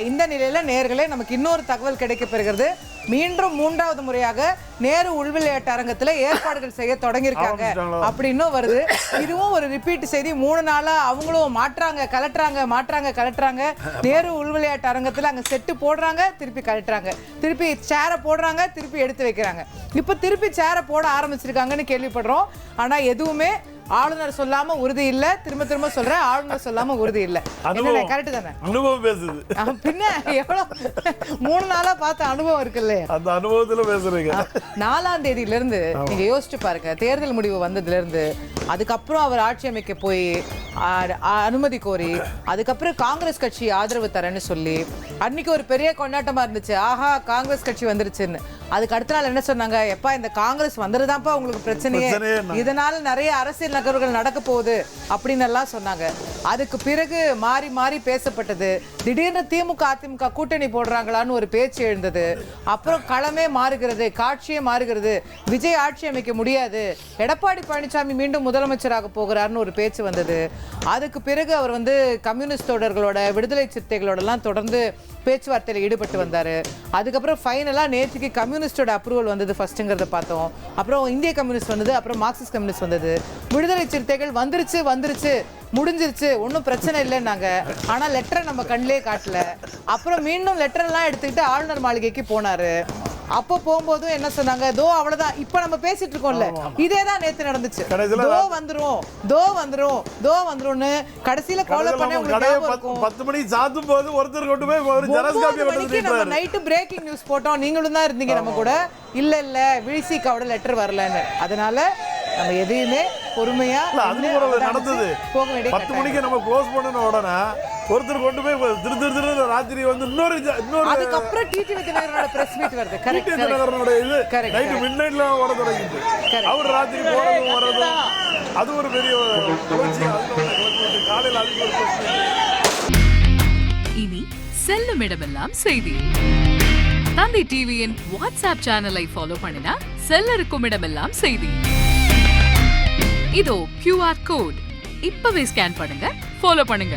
இந்த நிலையில நேர்களே நமக்கு இன்னொரு தகவல் கிடைக்கப்பெறுகிறது. மீண்டும் 3வது முறையாக நேரு உள்விளையாட்டு அரங்கத்துல ஏற்பாடுகள் செய்ய தொடங்கியிருக்காங்க அப்படின்னு வருது. இதுவும் ஒரு ரிப்பீட் செய்தி. 3 நாளா அவங்களும் மாற்றாங்க கலட்டுறாங்க. நேரு உள்விளையாட்டு அரங்கத்துல அங்க செட்டு போடுறாங்க, திருப்பி கலட்டுறாங்க, திருப்பி சேரை போடுறாங்க, திருப்பி எடுத்து வைக்கிறாங்க. இப்ப திருப்பி சேரை போட ஆரம்பிச்சிருக்காங்கன்னு கேள்விப்படுறோம். ஆனா எதுவுமே ஆளுநர் சொல்லாம உறுதி இல்ல. திரும்ப சொல்றேன், ஆளுநர் சொல்லாம உறுதி இல்ல. கரெக்ட் தானே? அனுபவம் பேசுது. பின்ன எவ்வளவு 3 நாளா பார்த்த அனுபவம் இருக்குல்ல, அந்த அனுபவத்துல பேசுறீங்க. 4ஆம் தேதியில இருந்து நீங்க யோசிச்சு பாருங்க. தேர்தல் முடிவு வந்ததுல இருந்து அதுக்கப்புறம் அவர் ஆட்சி அமைக்க போய் அனுமதி கோரி அதுக்கப்புறம் காங்கிரஸ் கட்சி ஆதரவு தரேன்னு சொல்லி அன்னைக்கு ஒரு பெரிய கொண்டாட்டமா இருந்துச்சு. ஆஹா, காங்கிரஸ் கட்சி வந்துருச்சுன்னு. அதுக்கு அடுத்த நாள் என்ன சொன்னாங்க? எப்பா, இந்த காங்கிரஸ் வந்துருதான்ப்பா உங்களுக்கு பிரச்சனையே, இதனால நிறைய அரசியல் நகர்வுகள் நடக்க போகுது அப்படின்னு எல்லாம் சொன்னாங்க. அதுக்கு பிறகு மாறி மாறி பேசப்பட்டது. திடீர்னு திமுக அதிமுக கூட்டணி போடுறாங்களான்னு ஒரு பேச்சு எழுந்தது. அப்புறம் களமே மாறுகிறது, காட்சியே மாறுகிறது. விஜய் ஆட்சி அமைக்க முடியாது, எடப்பாடி பழனிசாமி மீண்டும் முதலமைச்சராக போகிறார்னு ஒரு பேச்சு வந்தது. அதுக்கு பிறகு அவர் கம்யூனிஸ்ட் தோழர்களோட, விடுதலை சிறுத்தைகளோட எல்லாம் தொடர்ந்து பேச்சுவார்த்தையில் ஈடுபட்டு வந்தாரு. அதுக்கப்புறம் ஃபைனலா நேற்றுக்கு கம்யூனிஸ்டோட அப்ரூவல் வந்தது ஃபர்ஸ்ட்ங்கிறத பார்த்தோம். அப்புறம் இந்திய கம்யூனிஸ்ட் வந்தது, அப்புறம் மார்க்சிஸ்ட் கம்யூனிஸ்ட் வந்தது. விடுதலை சிறுத்தைகள் வந்துருச்சு முடிஞ்சிருச்சு, ஒன்றும் பிரச்சனை இல்லைன்னாங்க. ஆனா லெட்டரை நம்ம கண்ணிலே காட்டல. அப்புறம் மீண்டும் லெட்டர் எல்லாம் எடுத்துக்கிட்டு ஆளுநர் மாளிகைக்கு போனாரு. அப்போ போகும்போதும் என்ன சொன்னாங்க? தோ அவ்வளவுதான், இப்ப நம்ம பேசிட்டு இருக்கோம்ல, இதேதான் நேத்து நடந்துச்சு. தோ வந்துரும் கடைசியில கோல பண்ண உங்களுக்கு 10 மணிக்கு சாத்தும் போது ஒருத்தர் கொண்டு போய் ஒரு ஜெராக்ஸ் காப்பி எடுத்து நம்ம நைட் பிரேக்கிங் நியூஸ் போட்டோம். நீங்களும் தான் இருந்தீங்க நம்ம கூட. இல்ல விழிசிக்காவோட லெட்டர் வரலன்னு. அதனால நம்ம எதையுமே பொறுமையா நடந்தது. 10 மணிக்கு நம்ம க்ளோஸ் பண்ணன உடனே ஒருத்தர் கொண்டு போய் திரு ராத்திரி இன்னொரு அதுக்கப்புறம் டிடிவி தினகரனோட பிரஸ் மீட் வருது. கரெக்ட். தினகரனோட இது நைட் மிட்நைட்ல ஓட தொடங்கிட்டு அவர் ராத்திரி போறதும் வரதும் அது ஒரு பெரிய புரட்சி. காலையில் அதுக்கு ஒரு பிரஸ் மீட். இனி செல்லும் இடமெல்லாம் செய்தி. தந்தி டிவியின் வாட்ஸ்அப் சேனலை ஃபாலோ பண்ணினா செல்ல இருக்கும் இடமெல்லாம் செய்தி. இதோ QR கோட் இப்பவே ஸ்கேன் பண்ணுங்க, ஃபாலோ பண்ணுங்க.